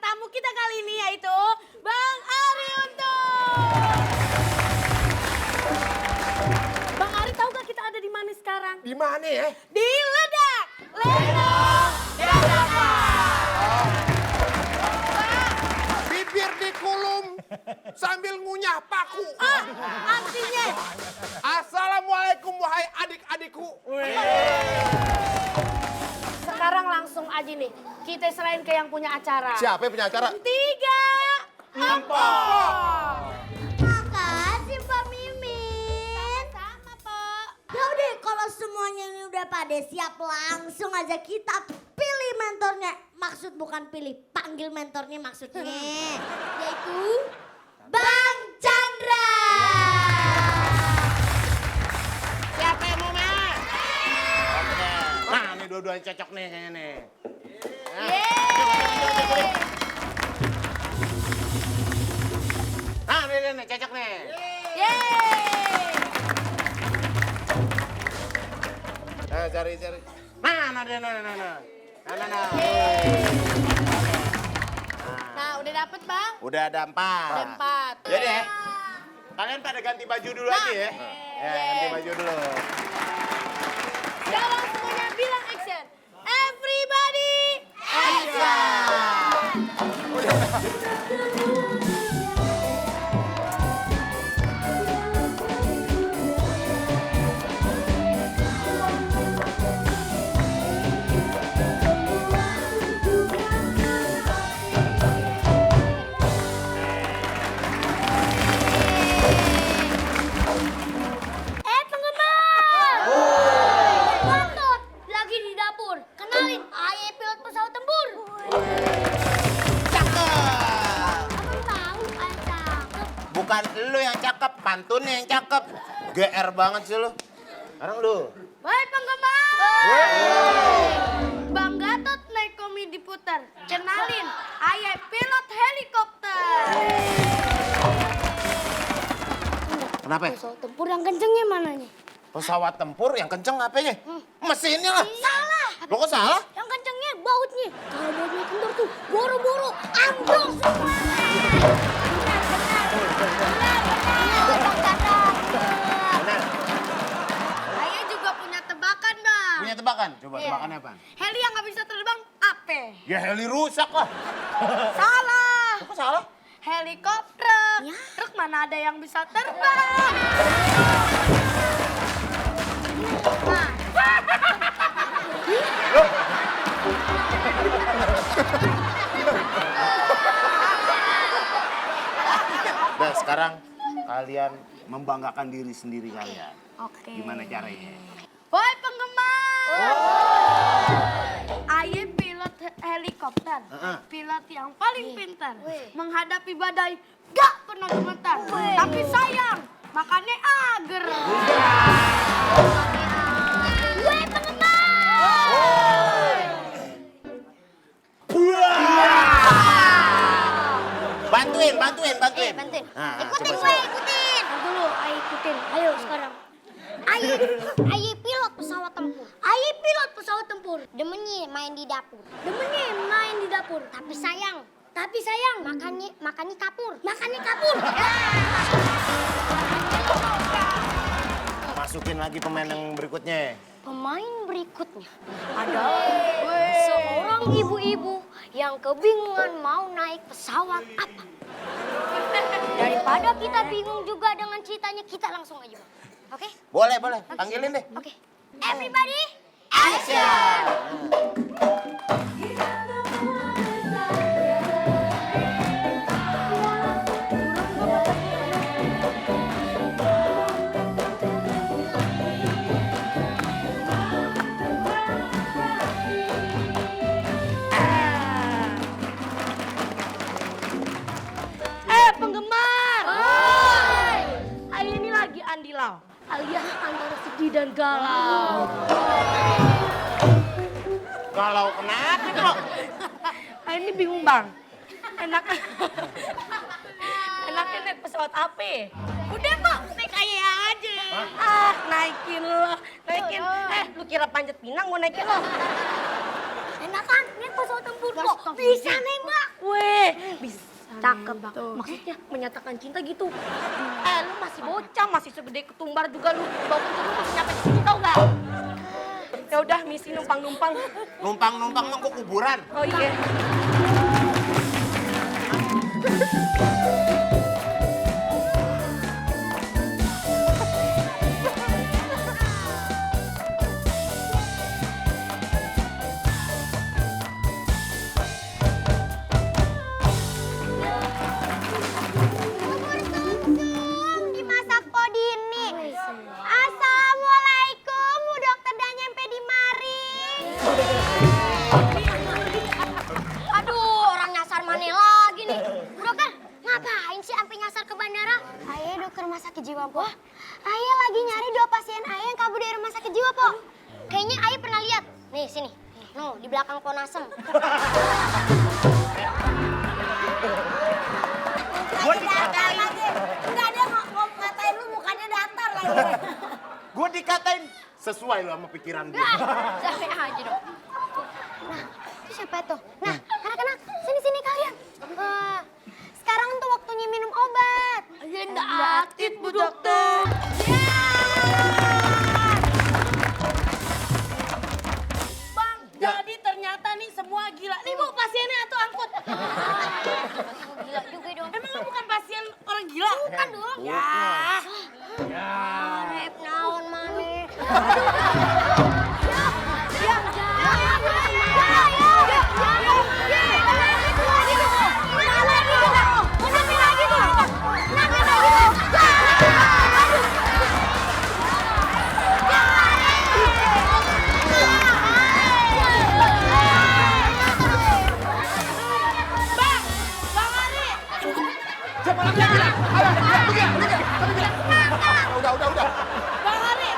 tamu kita kali ini yaitu Bang Ari Untung. Bang Ari tahu gak kita ada di mana sekarang? Di mana ya? Di Ledak. Lenong Dadakan. Bibir dikulum sambil ngunyah paku. Artinya Assalamualaikum wahai adik-adikku. sekarang langsung aja nih kita serahin ke yang punya acara. Siapa yang punya acara? 3, 4. Makasih Pak Mimin. Sama, Pak. Ya udah kalau semuanya ini udah pada siap langsung aja kita pilih mentornya. Maksud bukan pilih, panggil mentornya maksudnya. Yaitu Bang Chandra. Siapa yang mau main? Nah, ini dua-duanya cocok nih kayaknya nih. Nah, ini cocok nih. Cari. Nah. Nah, udah dapet Bang? Udah ada 4. Ada 4. Jadi ya, kalian pada ganti baju dulu aja ya. Ya, ganti baju dulu. Sekarang semuanya bilang action. Everybody Penggemar. Gatot lagi di dapur. Kenalin, ayah pilot pesawat tempur. Cakep. Abang tahu ayah cakep. Bukan lu yang cakep, pantunnya yang cakep. GR banget sih lu. Sekarang lu. Woi penggemar. Bang Gatot naik komedi putar. Kenalin, ayah pilot helikopter. Kenapa? Pesawat tempur yang kencengnya mananya? Pesawat tempur yang kenceng apanya? Mesinnya lah. Salah. Lo kok salah? Yang kencengnya bautnya. Kalau bautnya kendor tuh, boro-boro ambruk semua. Benar. Ayah juga punya tebakan Bang. Punya tebakan? Coba Iya. tebakannya apa? Heli yang nggak bisa terbang apa? Ya heli rusak lah. Salah. Lo kok salah? Helikopter. Ya. Truk mana ada yang bisa terbang? Nah, Nah sekarang kalian membanggakan diri sendiri kalian. oke. Gimana caranya? Woi penggemar. Ayah pilot helikopter. Pilot yang paling pintar. Menghadapi badai gak pernah gemetar. Tapi sayang, makannya ager. Gue penggemar. Bantuin. Bantuin. Nah, Ikutin coba, gue, coba. ikutin. Dulu, ayo ikutin. Ayo sekarang. Ayo pilot pesawat tempur. Ayo pilot pesawat tempur. Demennya main di dapur. Demennya main di dapur. Tapi sayang. Makannya kapur. Makannya kapur. Masukin lagi pemain yang berikutnya. Pemain berikutnya adalah seorang ibu-ibu yang kebingungan mau naik pesawat apa. Daripada kita bingung juga dengan ceritanya, kita langsung aja. Oke? Boleh. Panggilin deh. Oke. Everybody, action! Penggemar. Ayah ini lagi andilau. Alias antara sedih dan galau. Galau kenapa kok? Ayah ini bingung Bang. Enaknya naik pesawat apa? Udah Pak, naik ayah aja. Naikin lo. Lu kira panjat pinang gua naikin lo. Enakan, naik pesawat tempur kok. Bisa nembak. Weh, Cakep tuh. Maksudnya menyatakan cinta gitu. Lu masih bocah, masih segede ketumbar juga lu. Bau kentut lu masih nyampe di sini tau gak? Ya udah, misi numpang-numpang. Numpang-numpang mah kok kuburan. Oh iya. Dimasak Podini. Assalamualaikum, Bu Dokter udah nyampe di mari. Aduh, orang nyasar mana lagi nih? Bu Dokter, ngapain sih sampai nyasar ke bandara? Ayah dokter rumah sakit jiwa, Po. Ayah lagi nyari 2 pasien ayah yang kabur dari rumah sakit jiwa, Po. Kayaknya Ayah pernah lihat. Nih, sini. No, di belakang pohon asem. Gua dikatain. Enggak, dia ngatain lu mukanya datar lagi. Gua dikatain sesuai lu sama pikiran gua. Sampai aja dong. Nah, itu siapa tuh? Nah, anak-anak, sini-sini kalian. Sekarang tuh waktunya minum obat. Ya enggak atit, Bu Dokter. Bang, jadi ternyata nih semua gila. Nih Bu, pasiennya atau angkut? Gila juga dong. Emang lu bukan pasien orang gila? Bukan dong. Ya. Rep naon mane. Siapa lagi yang bilang? Ayo, pergi. Udah. Bang Ari.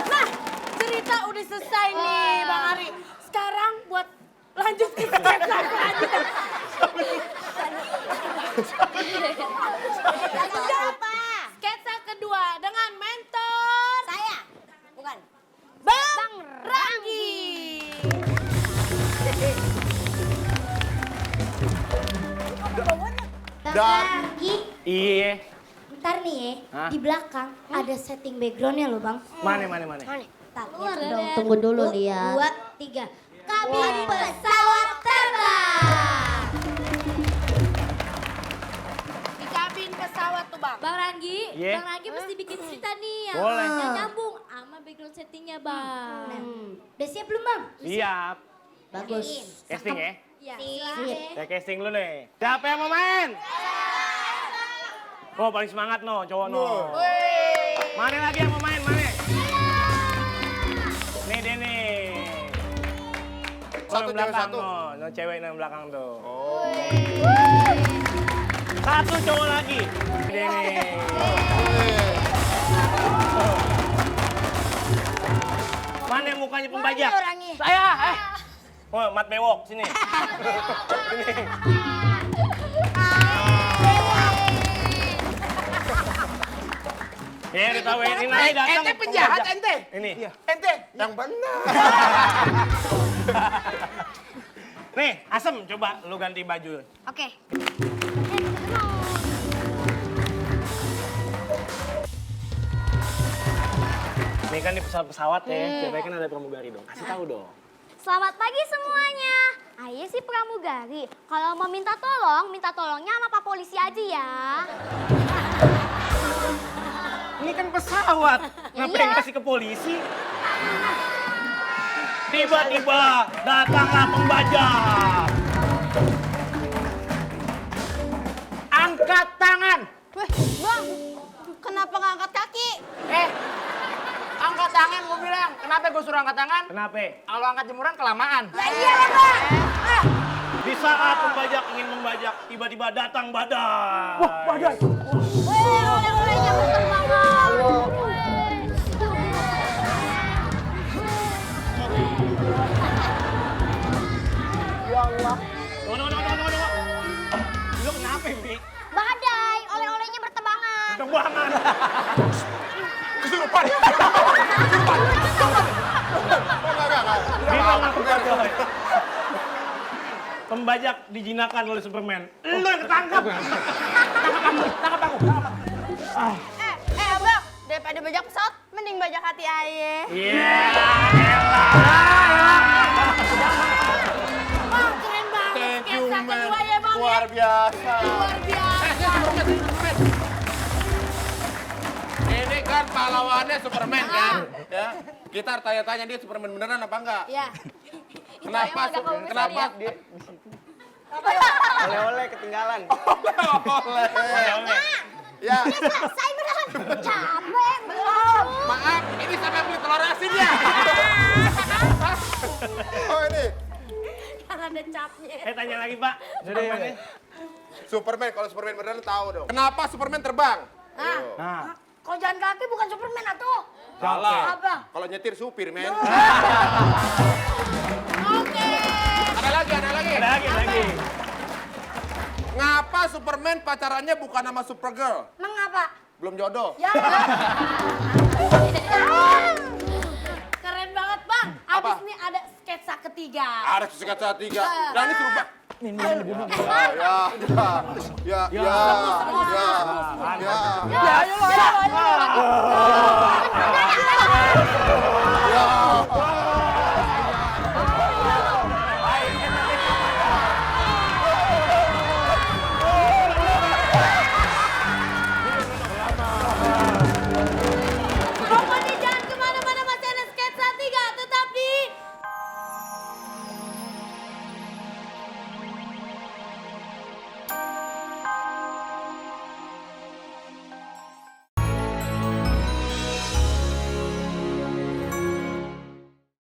Nah, cerita udah selesai nih, Bang Ari. Sekarang buat lanjut ke sketsa selanjutnya. Siapa? Sketsa kedua dengan mentor Saya. Bukan. Bang Ranggi. Lagi. Iya. Ntar nih ya, Hah? di belakang ada setting backgroundnya loh bang. Mana? Ntar, lihat dong, tunggu dulu lihat. 2, 3. Kabin pesawat terbang. Di kabin pesawat tuh, Bang. Bang Ranggi, Iya. Bang Ranggi mesti bikin cerita nih yang Boleh. yang nyambung sama background settingnya Bang. Udah siap belum bang? Siap. Bagus. Casting ya? Ya, Sip. Saya casting dulu nih. Siapa yang mau main? Oh paling semangat no, cowok no. Mana lagi yang mau main? Mana? Nih dia nih. Satu yang belakang cewek, satu. no, cewek yang belakang tuh. Satu cowok lagi. Dia nih. Mana yang mukanya pembajak? Saya. Oh, mat bewok sini. Sini. Ya, ditawain ini nanti datang. Ente penjahat, pembajak. ente. Ini. Ente, yang benar. Nih, Asem coba lu ganti baju. Oke. Nih kan di pesawat ya, ceritanya kan ada pramugari dong. Kasih tahu dong. Selamat pagi semuanya. Ayah si pramugari. Kalau mau minta tolongnya sama Pak Polisi aja ya. Ini kan pesawat, ngapain Iya. kasih ke polisi? Tiba-tiba datanglah pembajak. Angkat tangan. Bang, kenapa nggak angkat kaki? Angkat tangan gua bilang. Kenapa gua suruh angkat tangan? Kenapa? Kalau angkat jemuran kelamaan. Di saat pembajak ingin membajak, tiba-tiba datang badai. Wah, badai. Oleh-olehnya berterbangan. Tunggu. Lu kenapa, Bi? Badai, oleh-olehnya berterbangan. Terbangan. Kesurupan. Bisa ngaku badai. pembajak dijinakan oleh Superman. Lu yang ketangkap. Tangkap aku. Abang, daripada bajak pesawat, mending bajak hati ayah. Iya. Bang, keren banget. Thank you, Sketsa man. kedua ya, Bang. Luar biasa. Luar biasa. Superman. Ini kan pahlawannya Superman kan? Ya. Kita tanya-tanya dia Superman beneran apa enggak? Ya. Kenapa dia Oleh-oleh ketinggalan. oleh? Ya, Selesai beneran. Capek belum. maaf, ini sampai beli telur asin ya? Oh ini, Karena ada capnya. Tanya lagi, Pak. Superman-nya. Superman, kalau Superman beneran tahu dong. Kenapa Superman terbang? Nah, Kalau jalan kaki bukan Superman atuh. Salah. Apa? Kalau nyetir supir, men. Oke. Ada lagi. ada lagi. Ngapa Superman pacarannya bukan sama Supergirl? Mengapa? Belum jodoh. Ya. Keren banget, Bang. Apa? Abis ini ada sketsa ketiga. Ada sketsa 3. Nah ini suruh Pak. Ya.